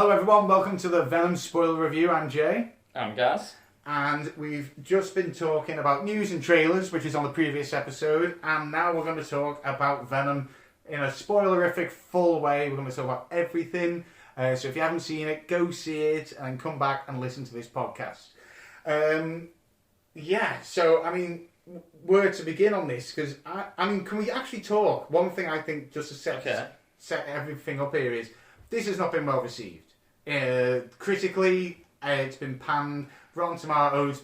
Hello everyone, welcome to the Venom spoiler review. I'm Jay. I'm Gaz. And we've just been talking about news and trailers, which is on the previous episode, and now we're going to talk about Venom in a spoilerific full way. We're going to talk about everything. So if you haven't seen it, go see it and come back and listen to this podcast. Where to begin on this? Because, can we actually talk? One thing I think, just to set everything up here, is this has not been well received. Critically, it's been panned. Rotten Tomatoes,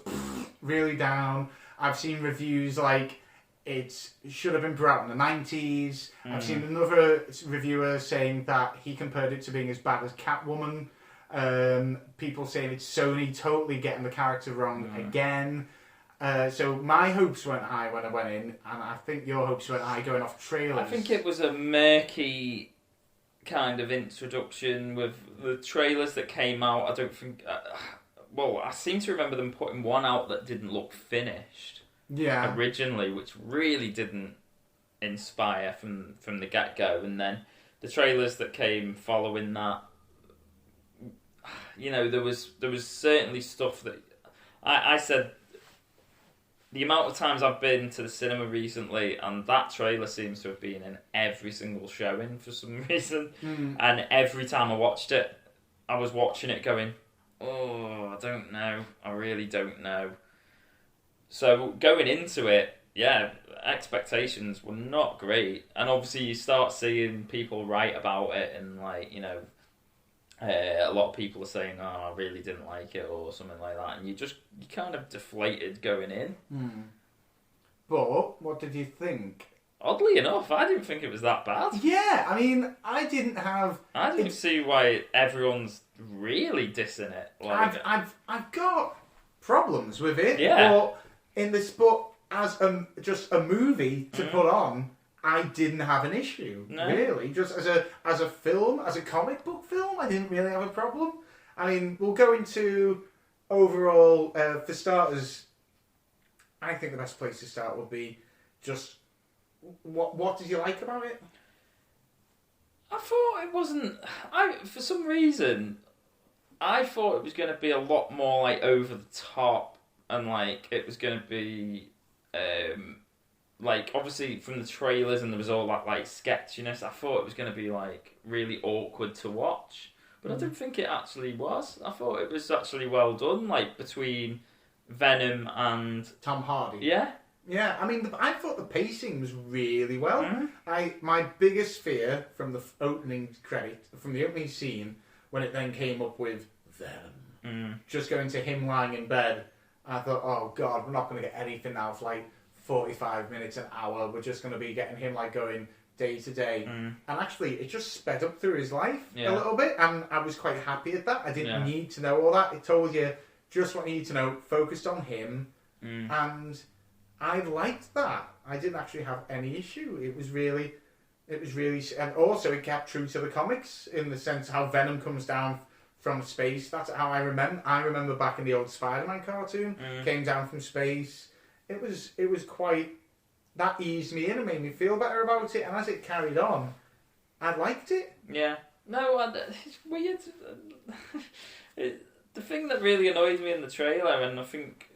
really down. I've seen reviews like it should have been put out in the 90s. I've seen another reviewer saying that he compared it to being as bad as Catwoman. People saying it's Sony totally getting the character wrong again. So my hopes went high when I went in, and I think your hopes went high going off trailers. I think it was a murky kind of introduction with the trailers that came out. I don't think... I seem to remember them putting one out that didn't look finished originally, which really didn't inspire from the get-go. And then the trailers that came following that, there was certainly stuff that... I said... The amount of times I've been to the cinema recently, and that trailer seems to have been in every single showing for some reason. And every time I watched it, I was watching it going, oh, I don't know. I really don't know. So going into it, expectations were not great. And obviously you start seeing people write about it, and a lot of people are saying, oh, I really didn't like it, or something like that. And you kind of deflated going in. But what did you think? Oddly enough, I didn't think it was that bad. Yeah, I didn't see why everyone's really dissing it. I've got problems with it. Yeah. But as just a movie to put on, I didn't have an issue. No. Really. Just as a film, as a comic book film, I didn't really have a problem. I mean, we'll go into overall, for starters, I think the best place to start would be just what did you like about it? I thought it wasn't... for some reason, I thought it was going to be a lot more like over the top, and like it was going to be like obviously from the trailers, and there was all that like sketchiness. I thought it was going to be like really awkward to watch, but I don't think it actually was. I thought it was actually well done, like between Venom and Tom Hardy. Yeah. Yeah, I mean, I thought the pacing was really well. My biggest fear from the opening scene, when it then came up with Venom, just going to him lying in bed, I thought, oh God, we're not going to get anything now for like 45 minutes, an hour. We're just going to be getting him like going day to day. And actually, it just sped up through his life a little bit, and I was quite happy at that. I didn't need to know all that. It told you just what you need to know, focused on him, and I liked that. I didn't actually have any issue. It was really, and also it kept true to the comics in the sense how Venom comes down from space. That's how I remember. I remember back in the old Spider-Man cartoon, came down from space. It was quite, that eased me in and made me feel better about it. And as it carried on, I liked it. Yeah. No, it's weird. The thing that really annoyed me in the trailer, and I think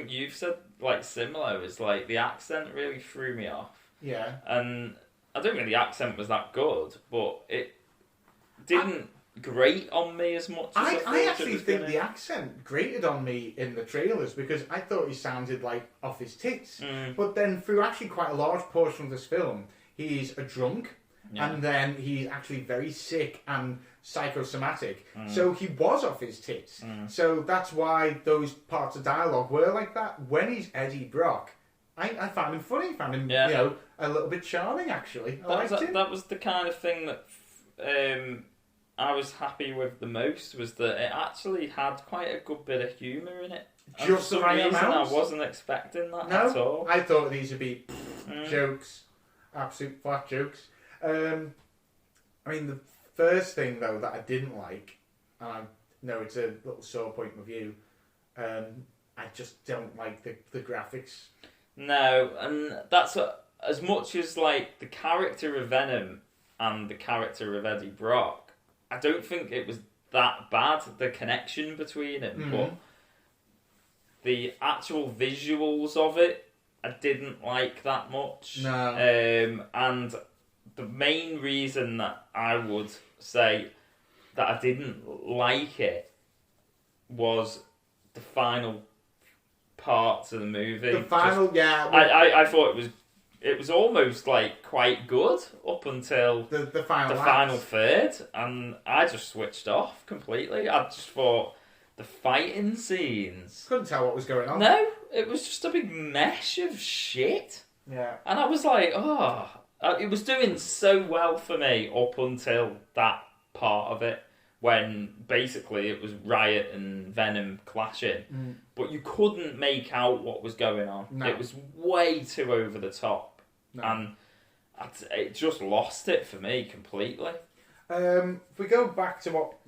you've said like similar, is like the accent really threw me off. Yeah. And I don't think the accent was that good, but it didn't grate on me as much as I actually think the accent grated on me in the trailers, because I thought he sounded like off his tits. But then through actually quite a large portion of this film, he's a drunk, and then he's actually very sick and psychosomatic. So he was off his tits. So that's why those parts of dialogue were like that. When he's Eddie Brock, I found him funny, found him a little bit charming actually. That was the kind of thing that I was happy with the most, was that it actually had quite a good bit of humour in it. Just the right amount. I wasn't expecting that at all. I thought these would be jokes, absolute flat jokes. I mean, the first thing though that I didn't like, and I know it's a little sore point with you, I just don't like the graphics. No, and that's as much as like the character of Venom and the character of Eddie Brock, I don't think it was that bad, the connection between them, but the actual visuals of it, I didn't like that much. No. And the main reason that I would say that I didn't like it was the final parts of the movie. The final, I thought it was almost like quite good up until the final final third, and I just switched off completely. I just thought the fighting scenes, couldn't tell what was going on. No, it was just a big mesh of shit. Yeah. And I was like, it was doing so well for me up until that part of it, when basically it was Riot and Venom clashing, but you couldn't make out what was going on. No. It was way too over the top, and it just lost it for me completely. If we go back to what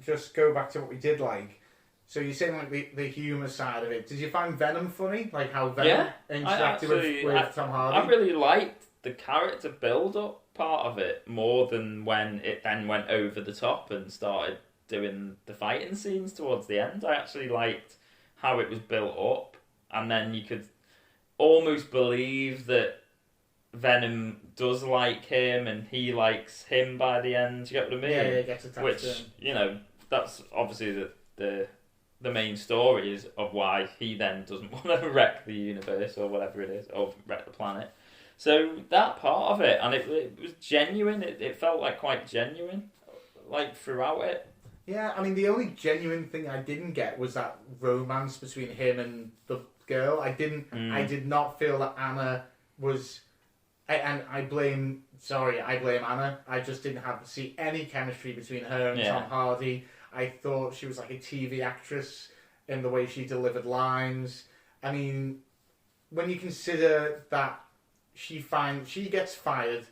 we did like. So you're saying like the humour side of it. Did you find Venom funny? Like how Venom interacted with Tom Hardy? I really liked the character build-up part of it more than when it then went over the top and started doing the fighting scenes towards the end. I actually liked how it was built up, and then you could almost believe that Venom does like him and he likes him by the end. You get what I mean? Yeah, he gets attached to him. You know, that's obviously the main story is of why he then doesn't want to wreck the universe or whatever it is, or wreck the planet. So that part of it, and it was genuine. It felt like quite genuine, like throughout it. Yeah, I mean, the only genuine thing I didn't get was that romance between him and the girl. I did not feel that Anna was, and I blame Anna. I just didn't see any chemistry between her and Tom Hardy. I thought she was like a TV actress in the way she delivered lines. I mean, when you consider that she gets fired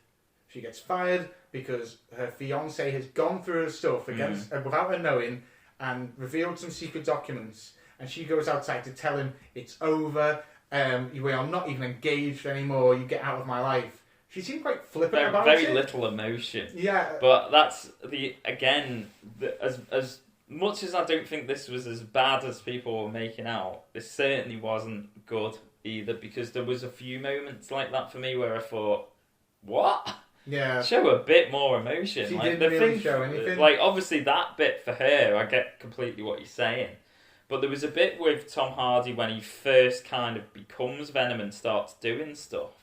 because her fiance has gone through her stuff without her knowing and revealed some secret documents, and she goes outside to tell him it's over. We are not even engaged anymore. You get out of my life. She seemed quite flippant about it. Very little emotion. Yeah. But that's as much as I don't think this was as bad as people were making out, this certainly wasn't good either, because there was a few moments like that for me where I thought, what? Yeah. Show a bit more emotion. She didn't really show anything. Like, obviously that bit for her, I get completely what you're saying. But there was a bit with Tom Hardy when he first kind of becomes Venom and starts doing stuff.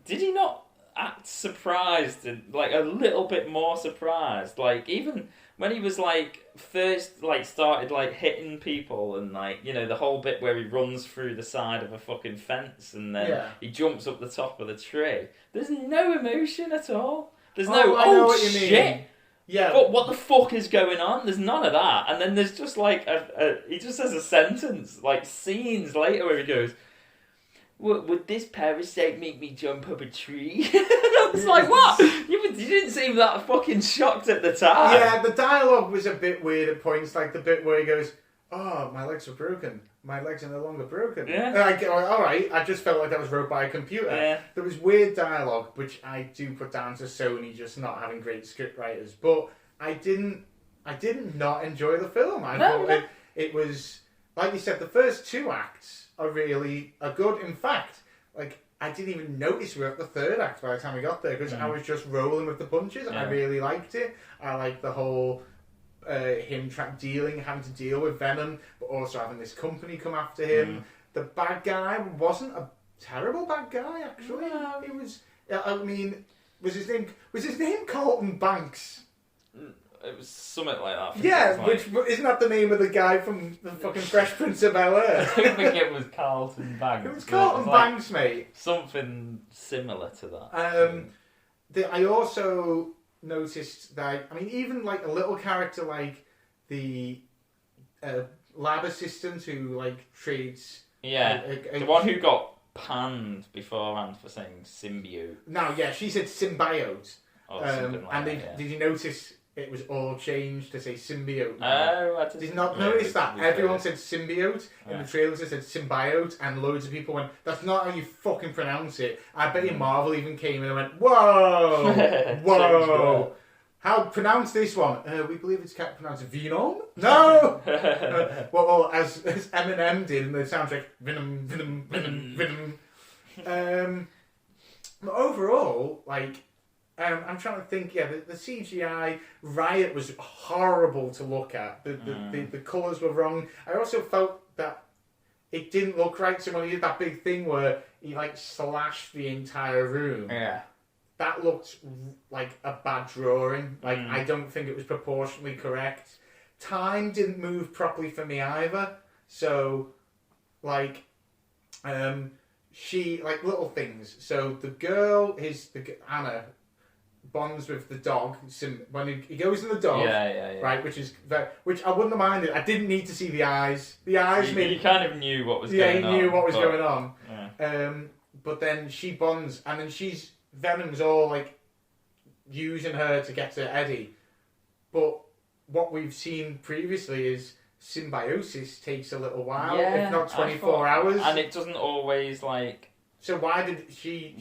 Did he not act surprised and like a little bit more surprised? Like even when he was like first like started like hitting people and like, you know, the whole bit where he runs through the side of a fucking fence and then he jumps up the top of the tree. There's no emotion at all. There's I know what you shit. mean. Yeah. But what the fuck is going on? There's none of that. And then there's just like he just says a sentence like scenes later where he goes, would this parasite make me jump up a tree? I was like, what? You didn't seem that fucking shocked at the time. Yeah, the dialogue was a bit weird at points, like the bit where he goes, oh, my legs are broken. My legs are no longer broken. Yeah. And I go, all right, I just felt like that was wrote by a computer. Yeah. There was weird dialogue, which I do put down to Sony just not having great script writers. But I didn't not enjoy the film. I thought it was, like you said, the first two acts are good. In fact, like I didn't even notice we were at the third act by the time we got there because I was just rolling with the punches. Yeah. I really liked it. I liked the whole him having to deal with Venom, but also having this company come after him. The bad guy wasn't a terrible bad guy actually. No. He was. I mean, was his name Carlton Banks? It was something like that. Yeah, which isn't that the name of the guy from the fucking Fresh Prince of Bel-Air? I don't think it was Carlton Banks. It was Carlton Banks, mate. Something similar to that. I also noticed that, I mean, even like a little character like the lab assistant who like trades... Yeah, the one who got panned beforehand for saying symbiote. No, yeah, she said symbiote. Or something like that, did you notice... It was all changed to say symbiote. Oh, I did not notice that. Everyone said symbiote in the trailers. They said symbiote, and loads of people went, "That's not how you fucking pronounce it." I bet you Marvel even came in and went, "Whoa, whoa." How pronounce this one? We believe it's pronounced Venom. No. Well, as Eminem did in the soundtrack, Venom, Venom, Venom, Venom. But overall, like, I'm trying to think. Yeah, the CGI riot was horrible to look at. The colours were wrong. I also felt that it didn't look right. So when he did that big thing where he like slashed the entire room, that looked like a bad drawing. Like I don't think it was proportionally correct. Time didn't move properly for me either. So, like, she like little things. So the girl, Anna, bonds with the dog when he goes in the dog, right? Which I wouldn't have minded. I didn't need to see the eyes. The eyes made. You kind of knew what was going on. Yeah, he knew what was going on. Yeah. But then she bonds, and then Venom's all like using her to get to Eddie. But what we've seen previously is symbiosis takes a little while, if not 24 hours, and it doesn't always like. So why did she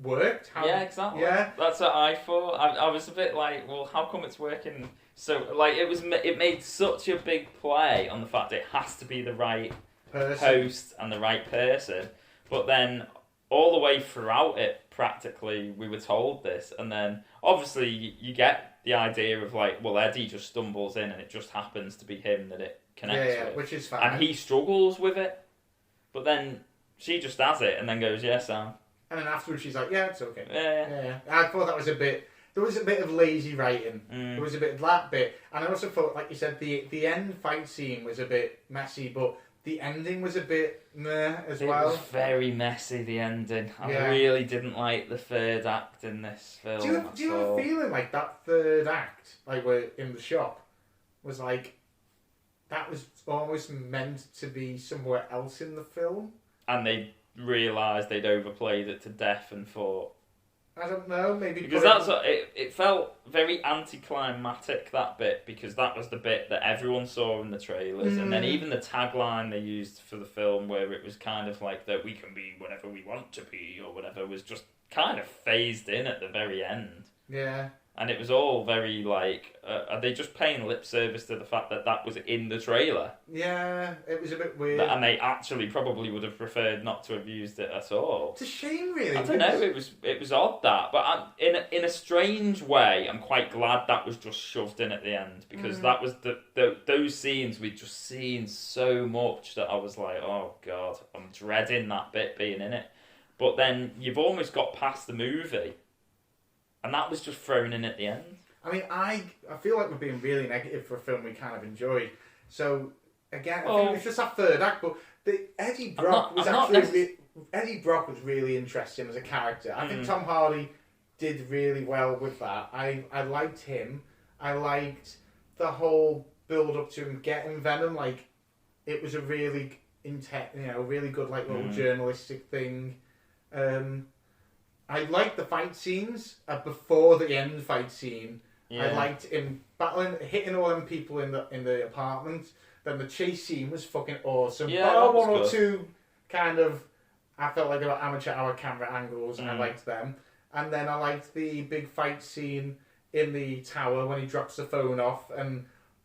worked? Exactly. Yeah, that's what I thought. I was a bit like, well, how come it's working? So like it made such a big play on the fact that it has to be the right host and the right person, but then all the way throughout it, practically, we were told this, and then obviously you get the idea of like, well, Eddie just stumbles in and it just happens to be him that it connects with, which is fine, and he struggles with it, but then she just has it and then goes, yes, Sam. And then afterwards she's like, yeah, it's okay. Yeah. I thought that was there was a bit of lazy writing. There was a bit of that bit. And I also thought, like you said, the end fight scene was a bit messy, but the ending was a bit meh as well. It was very messy, the ending. I really didn't like the third act in this film. Do you have a feeling like that third act, like we're in the shop, was like, that was almost meant to be somewhere else in the film? And they realised they'd overplayed it to death and thought, I don't know, maybe because that's what it felt very anticlimactic, that bit, because that was the bit that everyone saw in the trailers, and then even the tagline they used for the film, where it was kind of like that we can be whatever we want to be or whatever, was just kind of phased in at the very end. Yeah. And it was all very like, are they just paying lip service to the fact that that was in the trailer? Yeah, it was a bit weird. And they actually probably would have preferred not to have used it at all. It's a shame, really. I don't know. It was odd that, but in a strange way, I'm quite glad that was just shoved in at the end, because that was those scenes we'd just seen so much that I was like, oh god, I'm dreading that bit being in it. But then you've almost got past the movie. And that was just thrown in at the end. I mean, I feel like we're being really negative for a film we kind of enjoyed. So, again, I think it's just that third act, but Eddie Brock was really interesting as a character. I think Tom Hardy did really well with that. I liked him. I liked the whole build-up to him getting Venom. Like, it was a really really good, like, little journalistic thing. I liked the fight scenes before the end fight scene. Yeah. I liked him battling, hitting all them people in the apartment. Then the chase scene was fucking awesome. Yeah, one or two kind of, I felt like about amateur hour camera angles, and I liked them. And then I liked the big fight scene in the tower when he drops the phone off and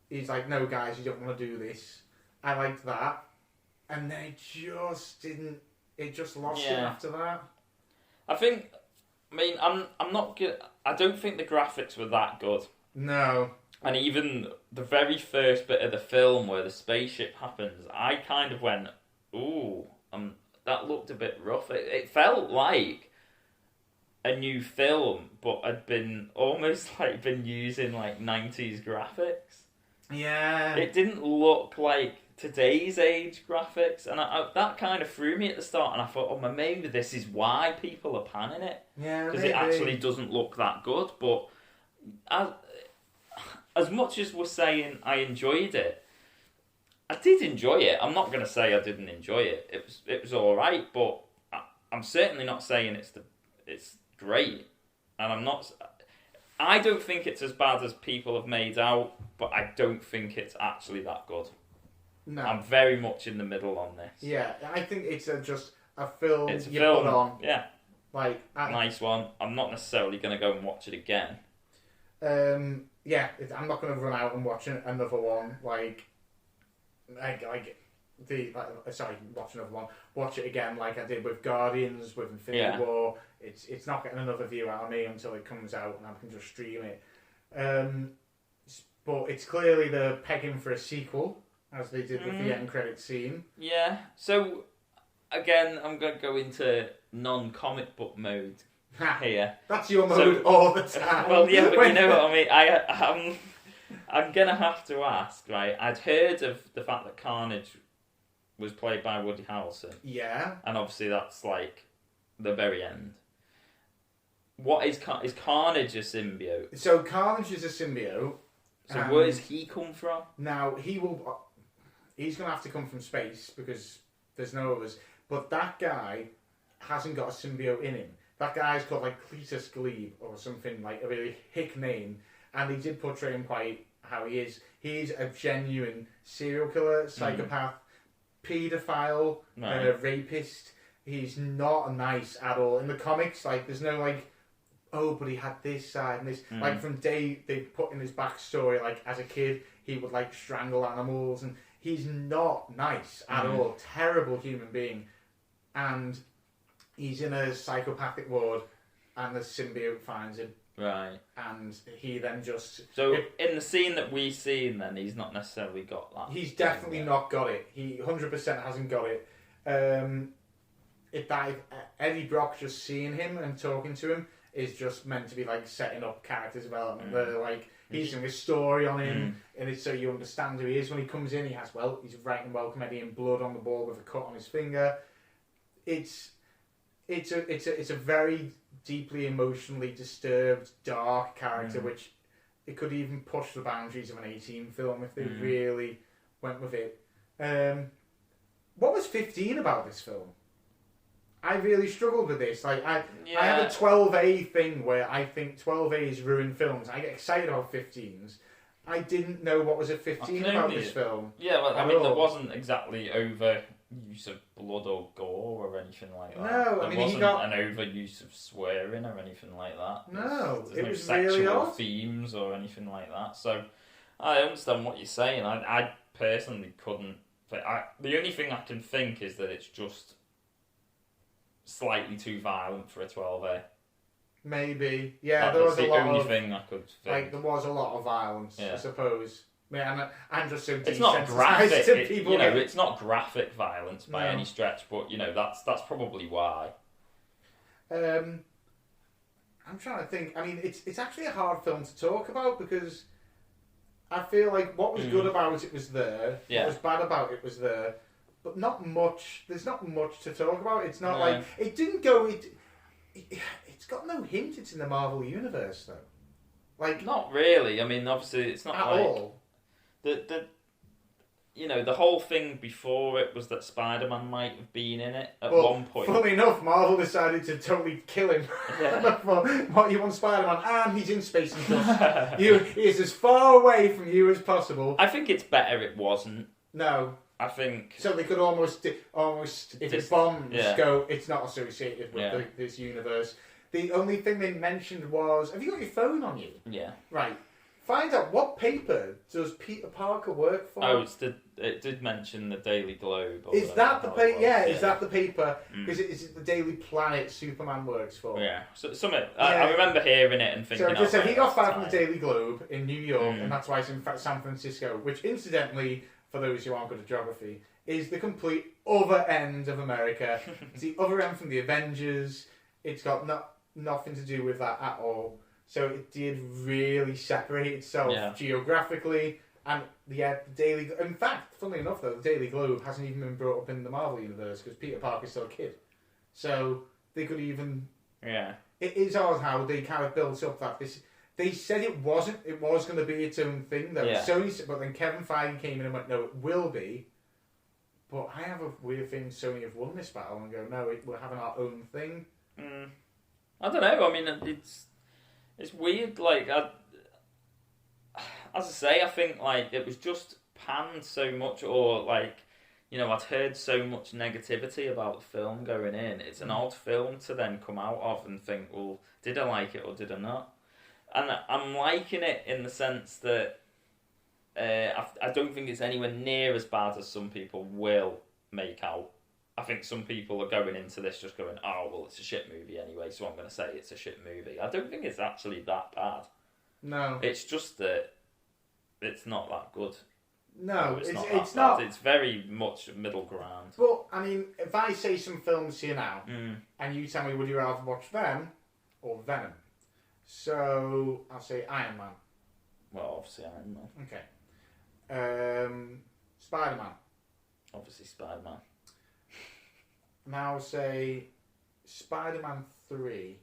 he's like, "No, guys, you don't want to do this." I liked that. And then it just didn't. It just lost it after that. I'm not good. I don't think the graphics were that good. No. And even the very first bit of the film where the spaceship happens, I kind of went, ooh, that looked a bit rough. It felt like a new film, but had been almost like been using like 90s graphics. Yeah. It didn't look like today's age graphics, and that kind of threw me at the start, and I thought, oh, maybe this is why people are panning it. Yeah, because it actually doesn't look that good. But as much as we're saying I enjoyed it, I did enjoy it. I'm not going to say I didn't enjoy it. It was all right, but I'm certainly not saying it's great, and I'm not. I don't think it's as bad as people have made out, but I don't think it's actually that good. No. I'm very much in the middle on this. Yeah, I think it's just a film it's a you film. put on. Yeah. Like, nice one. I'm not necessarily going to go and watch it again. Yeah, I'm not going to run out and watch another one watch another one. Watch it again like I did with Guardians, with Infinity War. It's not getting another view out of me until it comes out and I can just stream it. But it's clearly they're pegging for a sequel, as they did with the end credit scene. Yeah. So again, I'm going to go into non-comic book mode here. That's your mode all the time. Well, yeah, but you know what I mean. I'm gonna have to ask, right? I'd heard of the fact that Carnage was played by Woody Harrelson. Yeah. And obviously that's like the very end. What is Carnage a symbiote? So Carnage is a symbiote. So where does he come from? Now he's gonna have to come from space because there's no others. But that guy hasn't got a symbiote in him. That guy's called like Cletus Glebe or something, like a really hick name. And they did portray him quite how he is. He's a genuine serial killer, psychopath, paedophile, rapist. He's not nice at all. In the comics, like, there's no, like, oh, but he had this side and this. Like, from day they put in his backstory, like, as a kid, he would, like, strangle animals. And he's not nice at all. Terrible human being. And he's in a psychopathic ward, and the symbiote finds him. Right. And he then just... So, in the scene that we've seen, then, he's not necessarily got that. He's definitely not got it. He 100% hasn't got it. Eddie Brock just seeing him and talking to him is just meant to be, like, setting up character development. They're, like, he's doing a story on him, and it's so you understand who he is. When he comes in, he's writing Welcome Eddie in blood on the board with a cut on his finger. It's a very deeply emotionally disturbed, dark character, which it could even push the boundaries of an 18 film if they really went with it. What was 15 about this film? I really struggled with this. Like I have a 12A thing where I think 12As ruin films. I get excited about 15s. I didn't know what was a 15 about this film. Yeah, well, I mean, there wasn't exactly over use of blood or gore or anything like that. No, there wasn't an overuse of swearing or anything like that. No, there's it no was sexual really odd. themes or anything like that. So I understand what you're saying. I personally couldn't. The only thing I can think is that it's just slightly too violent for a 12A. Maybe, yeah. That there was was the a lot only of thing I could think. like there was a lot of violence, I suppose. I'm just so it's not graphic. It's not graphic violence by any stretch, but that's probably why. I'm trying to think. I mean, it's actually a hard film to talk about because I feel like what was good about it was there. What was bad about it was there, but not much. There's not much to talk about. It's not like it didn't go. It's got no hint. It's in the Marvel universe though. Like not really. I mean, obviously, it's not at like all. The whole thing before it was that Spider-Man might have been in it at one point. Funnily enough, Marvel decided to totally kill him. What you want, Spider-Man, and he's in space and dust. He is as far away from you as possible. I think it's better it wasn't. No. I think so. They could almost if it bombs, go. It's not associated with this universe. The only thing they mentioned was, have you got your phone on you? Yeah. Right. Find out what paper does Peter Parker work for. Oh, it did mention the Daily Globe. Is that the paper? Yeah, is that the paper? Is it the Daily Planet Superman works for? Yeah. So I remember hearing it and thinking. So he got fired from the Daily Globe in New York, and that's why it's in San Francisco. Which, incidentally, for those who aren't good at geography, is the complete other end of America. It's the other end from the Avengers. It's got nothing to do with that at all. So it did really separate itself geographically, and the Daily. In fact, funnily enough, though, the Daily Globe hasn't even been brought up in the Marvel universe because Peter Parker's still a kid. So they could even. Yeah. It is odd how they kind of built up that this. They said it wasn't. It was going to be its own thing, though. Yeah. Sony, but then Kevin Feige came in and went, "No, it will be." But I have a weird feeling Sony have won this battle and go, "No, we're having our own thing." I don't know. I mean, it's weird, like, as I say, I think, like, it was just panned so much, or, like, I'd heard so much negativity about the film going in. It's an odd film to then come out of and think, well, did I like it or did I not? And I'm liking it in the sense that I don't think it's anywhere near as bad as some people will make out. I think some people are going into this just going, oh, well, it's a shit movie anyway, so I'm going to say it's a shit movie. I don't think it's actually that bad. No. It's just that it's not that good. No, it's not. not. It's very much middle ground. But, I mean, if I say some films to you now, and you tell me would you rather watch them or Venom? So, I'll say Iron Man. Well, obviously Iron Man. Okay. Spider-Man. Obviously Spider-Man. Now I'll say Spider-Man 3.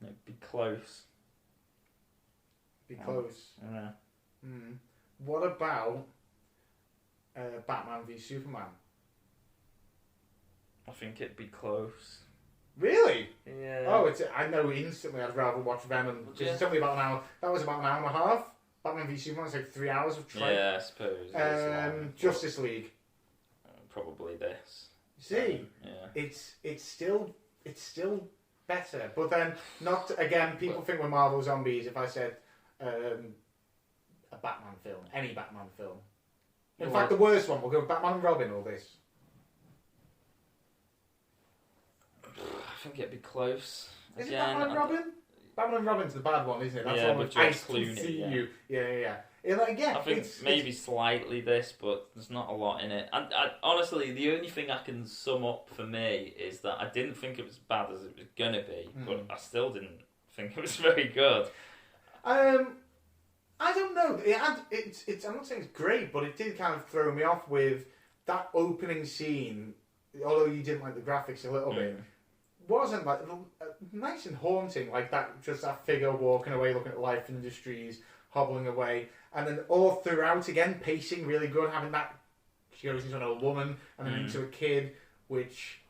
It'd be close. Be close. Yeah. What about Batman v Superman? I think it'd be close. Really? Yeah. Oh, I know instantly I'd rather watch Venom. Because it's only about an hour. That was about an hour and a half. Batman v Superman was like 3 hours of tripe. Yeah, I suppose. Justice League. Probably this. See? Yeah. It's still better. But then, not again, people think we're Marvel zombies if I said a Batman film. Any Batman film. In fact, the worst one, we'll go Batman and Robin or this. I think it'd be close. Is it Batman and Robin? Batman and Robin's the bad one, isn't it? That's yeah, the one with George Ice Clooney, to see yeah. you. Yeah. I think maybe slightly this, but there's not a lot in it. I honestly, the only thing I can sum up for me is that I didn't think it was as bad as it was gonna be, but I still didn't think it was very good. I don't know. It's. I'm not saying it's great, but it did kind of throw me off with that opening scene. Although you didn't like the graphics a little bit, wasn't like nice and haunting. Like that figure walking away, looking at Life Industries, hobbling away, and then all throughout again, pacing really good. Having that she goes into an old woman and then into a kid, which,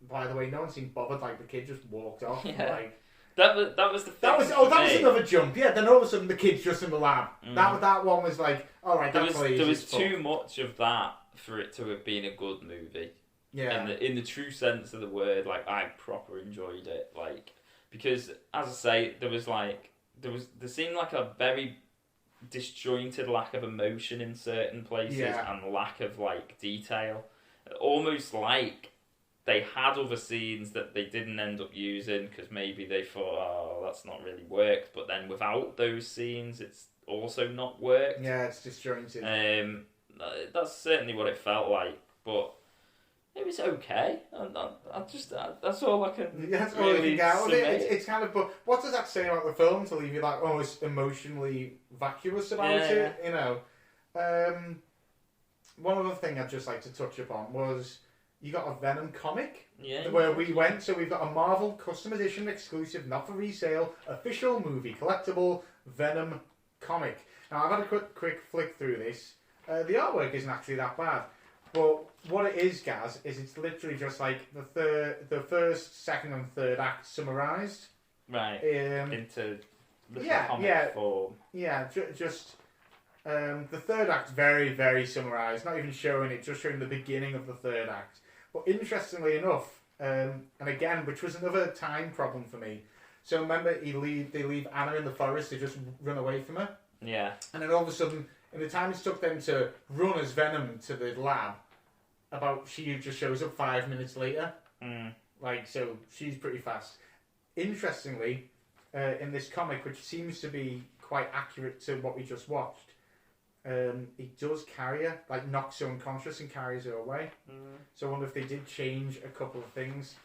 by the way, no one seemed bothered. Like the kid just walked off. Yeah. Like. That was the thing. That was another jump. Yeah, then all of a sudden the kid's just in the lab. That one was like, all right, there was too much of that for it to have been a good movie. Yeah. In the true sense of the word, like I proper enjoyed it, like because as I say, there seemed like a very disjointed lack of emotion in certain places and lack of like detail, almost like. They had other scenes that they didn't end up using because maybe they thought, oh, that's not really worked. But then without those scenes, it's also not worked. Yeah, it's disjointed. That's certainly what it felt like. But it was okay. That's all I can. Yeah, that's really all you can get out of it. It's kind of. But what does that say about the film to leave you like almost emotionally vacuous about it? You know. One other thing I'd just like to touch upon was. You got a Venom comic where we went, so we've got a Marvel custom edition exclusive, not for resale, official movie collectible Venom comic. Now I've had a quick flick through this. The artwork isn't actually that bad, but what it is, Gaz, is it's literally just like the first, second, and third act summarised. Right. Into the comic form. Yeah, just. The third act's very, very summarised, not even showing it, just showing the beginning of the third act. But interestingly enough, and again, which was another time problem for me. So remember, they leave Anna in the forest, they just run away from her. Yeah. And then all of a sudden, in the time it took them to run as Venom to the lab, she just shows up 5 minutes later. Like, so she's pretty fast. Interestingly, in this comic, which seems to be quite accurate to what we just watched, he does carry her, like knocks her unconscious and carries her away. So I wonder if they did change a couple of things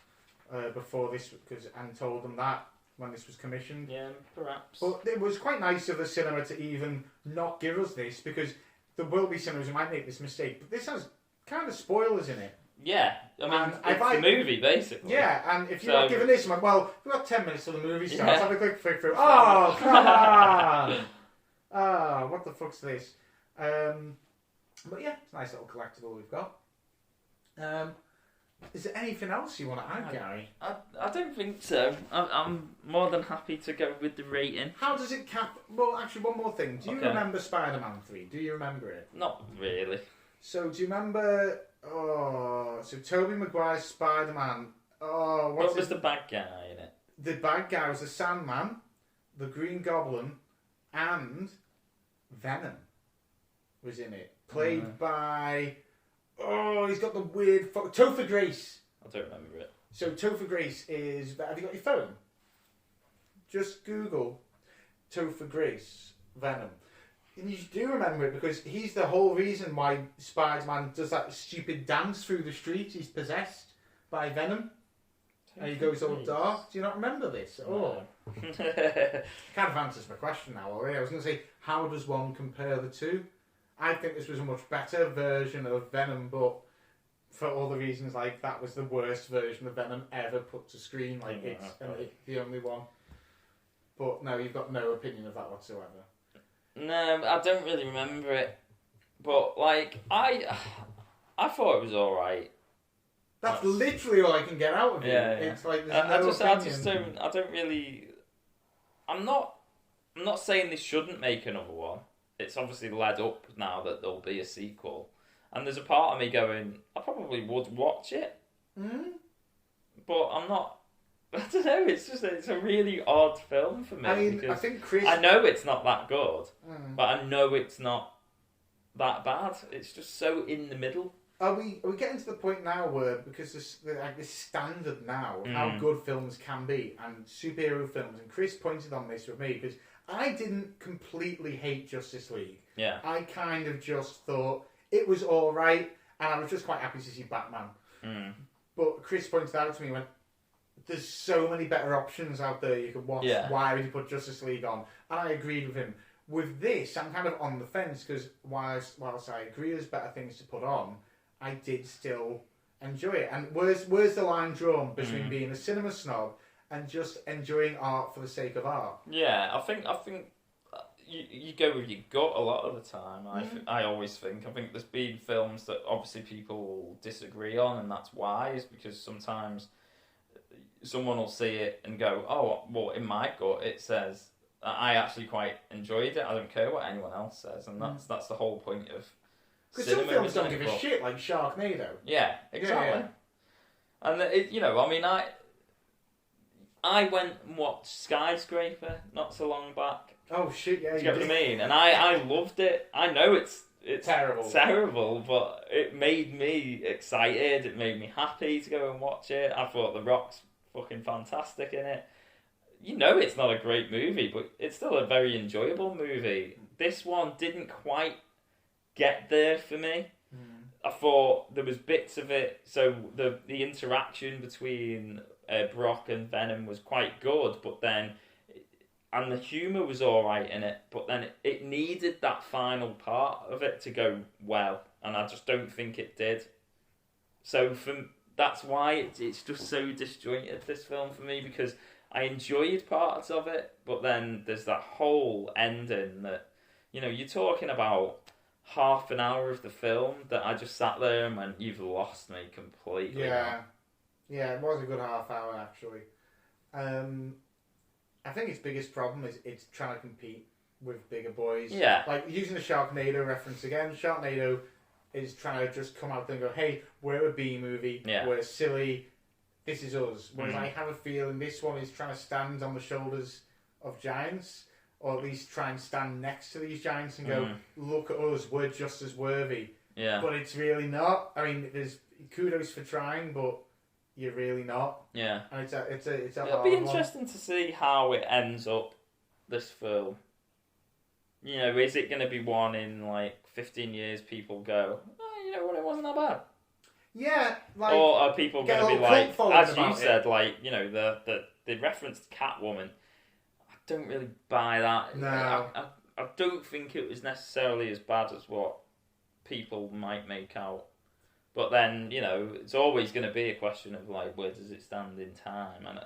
before this, because Anne told them that when this was commissioned. Yeah, perhaps. But it was quite nice of the cinema to even not give us this, because there will be cinemas who might make this mistake, but this has kind of spoilers in it. Yeah, I mean, it's the movie, basically. Yeah, and if you're not giving this, I'm like, well, we've got 10 minutes till the movie starts, have a quick flick through. Oh, come on! What the fuck's this? But yeah, it's a nice little collectible we've got. Is there anything else you want to add, Gary? I don't think so. I'm more than happy to go with the rating. How does it cap... Well, actually, one more thing. Do you remember Spider-Man 3? Do you remember it? Not really. So, do you remember... so Tobey Maguire's Spider-Man... what was the bad guy in it? The bad guy was the Sandman. the Green Goblin, and Venom was in it. Played by... Oh, he's got the weird... Topher Grace. I don't remember it. So Topher Grace is... Have you got your phone? Just Google Topher Grace, Venom. And you do remember it because he's the whole reason why Spider-Man does that stupid dance through the street. He's possessed by Venom. And he goes all dark. Do you not remember this? Oh. Kind of answers my question now already. I was going to say, how does one compare the two? I think this was a much better version of Venom, but for all the reasons, like, that was the worst version of Venom ever put to screen. Like, it's the only one. But no, you've got no opinion of that whatsoever. No, I don't really remember it. But, like, I thought it was alright. That's literally all I can get out of it. Yeah. It's like there's no opinion. I don't really. I'm not saying they shouldn't make another one. It's obviously led up now that there'll be a sequel, and there's a part of me going, I probably would watch it, but I'm not. I don't know. It's a really odd film for me. I mean, I think I know it's not that good, but I know it's not that bad. It's just so in the middle. Are we getting to the point now where, because this standard now of how good films can be, and superhero films, and Chris pointed on this with me, because I didn't completely hate Justice League. Yeah. I kind of just thought it was alright, and I was just quite happy to see Batman. But Chris pointed out to me, went, there's so many better options out there you could watch. Yeah. Why would you put Justice League on? And I agreed with him. With this, I'm kind of on the fence, because whilst I agree there's better things to put on, I did still enjoy it. And where's the line drawn between being a cinema snob and just enjoying art for the sake of art? Yeah, I think you go with your gut a lot of the time. I always think. I think there's been films that obviously people disagree on, and that's wise, because sometimes someone will see it and go, oh, well, in my gut it says I actually quite enjoyed it. I don't care what anyone else says, and that's the whole point of. Because some films don't give a shit, like Sharknado. Yeah, exactly. Yeah. And I mean, I went and watched Skyscraper not so long back. Oh shit! Yeah, you get what I mean? And I loved it. I know it's terrible, but it made me excited. It made me happy to go and watch it. I thought The Rock's fucking fantastic in it. You know, it's not a great movie, but it's still a very enjoyable movie. This one didn't quite get there for me. I thought there was bits of it, so the interaction between Brock and Venom was quite good, but then and the humour was alright in it, but then it needed that final part of it to go well, and I just don't think it did. So that's why it's just so disjointed, this film, for me, because I enjoyed parts of it, but then there's that whole ending that, you're talking about half an hour of the film that I just sat there and went, you've lost me completely. Yeah, it was a good half hour, actually. I think its biggest problem is it's trying to compete with bigger boys. Yeah. Like, using the Sharknado reference again, Sharknado is trying to just come out there and go, hey, we're a B movie, we're silly, this is us. Whereas I have a feeling this one is trying to stand on the shoulders of giants, or at least try and stand next to these giants and go, look at us, we're just as worthy. Yeah. But it's really not. I mean, there's kudos for trying, but you're really not. Yeah. And it's a It'll be interesting to see how it ends up, this film. Is it going to be one in, 15 years people go, oh, you know what, it wasn't that bad? Yeah, or are people going to be like, as you said, the referenced Catwoman, I don't really buy that. No. I don't think it was necessarily as bad as what people might make out. But then, it's always going to be a question of, where does it stand in time? And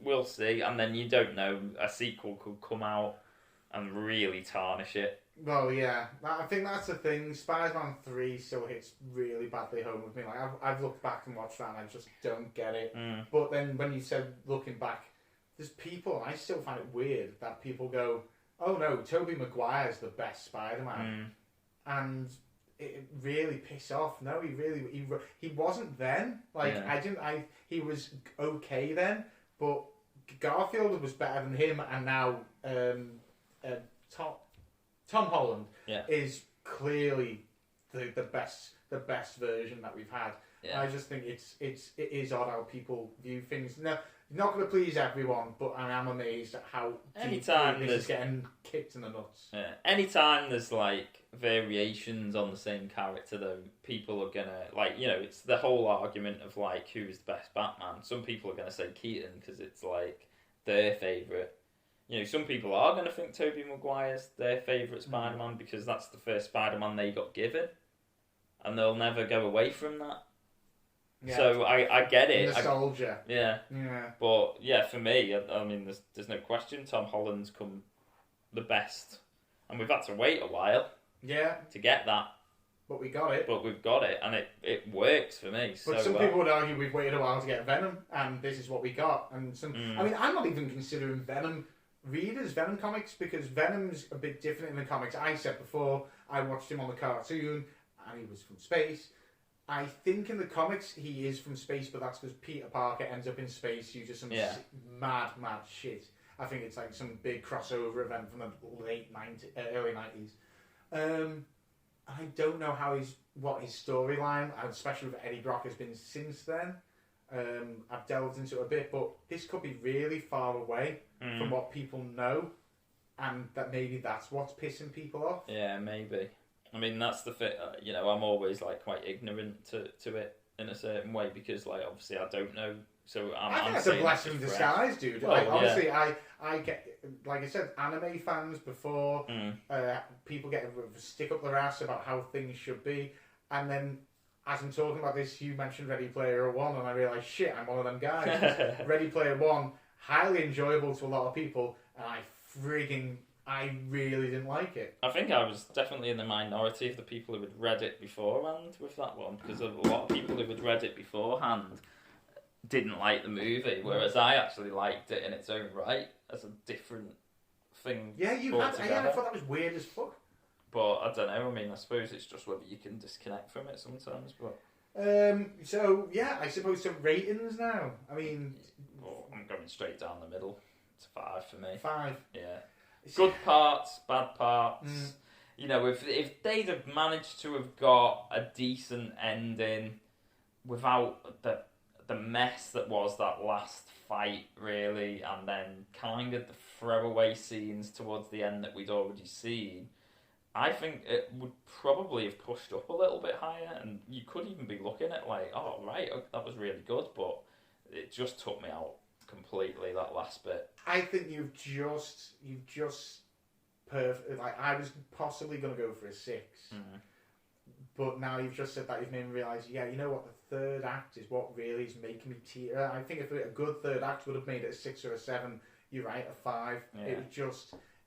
we'll see. And then you don't know, a sequel could come out and really tarnish it. Well, yeah. I think that's the thing. Spider-Man 3 still hits really badly home with me. I've looked back and watched that and I just don't get it. But then when you said looking back, there's people, I still find it weird that people go, oh no, Tobey Maguire's the best Spider-Man. And it really pissed off. No, he wasn't then. He was okay then, but Garfield was better than him, and now Tom Holland is clearly the best version that we've had. Yeah. I just think it is odd how people view things. No, not going to please everyone, but I am amazed at how this is getting kicked in the nuts. Yeah. Anytime there's like variations on the same character, though, people are gonna it's the whole argument of like who's the best Batman. Some people are gonna say Keaton because it's like their favourite. Some people are going to think Tobey Maguire's their favourite Spider-Man because that's the first Spider-Man they got given, and they'll never go away from that. Yeah. So I get it. Nostalgia. Yeah. But yeah, for me, I mean, there's no question Tom Holland's come the best, and we've had to wait a while. Yeah. To get that. But we got it. But we've got it, and it works for me. But some people would argue we've waited a while to get Venom, and this is what we got. And I mean, I'm not even considering Venom readers, Venom comics, because Venom's a bit different in the comics. I said before, I watched him on the cartoon, and he was from space. I think in the comics he is from space, but that's because Peter Parker ends up in space due to some mad shit. I think it's like some big crossover event from the early 90s. I don't know what his storyline, especially with Eddie Brock, has been since then. I've delved into it a bit, but this could be really far away from what people know, and that maybe that's what's pissing people off. Yeah, maybe. I mean, that's the thing. I'm always like quite ignorant to it in a certain way because, like, obviously I don't know. So I think that's a blessing in disguise, dude. Well, like, honestly, I get, like I said, anime fans before people get a stick up their ass about how things should be, and then as I'm talking about this, you mentioned Ready Player One, and I realised, shit, I'm one of them guys. Ready Player One, highly enjoyable to a lot of people, and I really didn't like it. I think I was definitely in the minority of the people who had read it beforehand with that one, because a lot of people who had read it beforehand didn't like the movie, whereas I actually liked it in its own right as a different thing. Yeah, I thought that was weird as fuck. But I don't know. I mean, I suppose it's just whether you can disconnect from it sometimes. But so yeah, I suppose some ratings now. I mean, I'm going straight down the middle. It's 5 for me. 5. Yeah. Good parts, bad parts. If they'd have managed to have got a decent ending without the mess that was that last fight, really, and then kind of the throwaway scenes towards the end that we'd already seen, I think it would probably have pushed up a little bit higher, and you could even be looking at like, oh right, that was really good, but it just took me out completely, that last bit. I think you've just perfect. Like, I was possibly going to go for a 6, but now you've just said that, you've made me realise. Yeah, you know what? The third act is what really is making me tear. I think if a good third act would have made it a 6 or a 7, you're right, a 5. Yeah.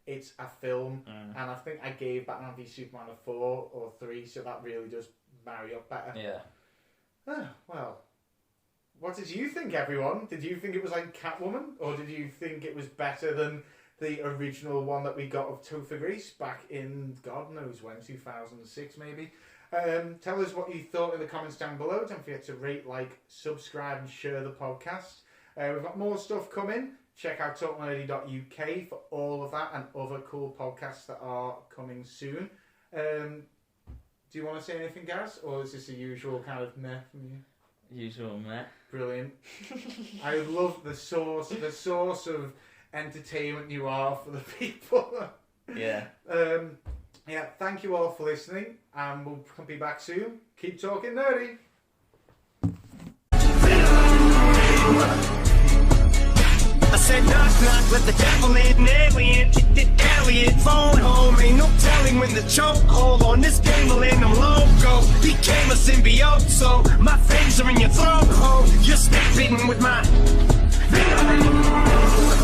It's a film, and I think I gave Batman v Superman a 4 or 3, so that really does marry up better. Yeah. Well. What did you think, everyone? Did you think it was like Catwoman, or did you think it was better than the original one that we got of Topher Grace back in God knows when, 2006 maybe? Tell us what you thought in the comments down below. Don't forget to rate, like, subscribe and share the podcast. We've got more stuff coming. Check out talknerdy.uk for all of that and other cool podcasts that are coming soon. Do you want to say anything, Gaz, or is this the usual kind of meh from you? Usual meh. Brilliant. I love the source of entertainment you are for the people. Yeah. Yeah, thank you all for listening, and we'll be back soon. Keep talking nerdy. I said knock knock, let the devil in, alien, Elliot, phone home, ain't no telling when the chokehold on this game will end, I'm loco, became a symbiote, so my fangs are in your throat, oh, you're snake bitten with my Venom.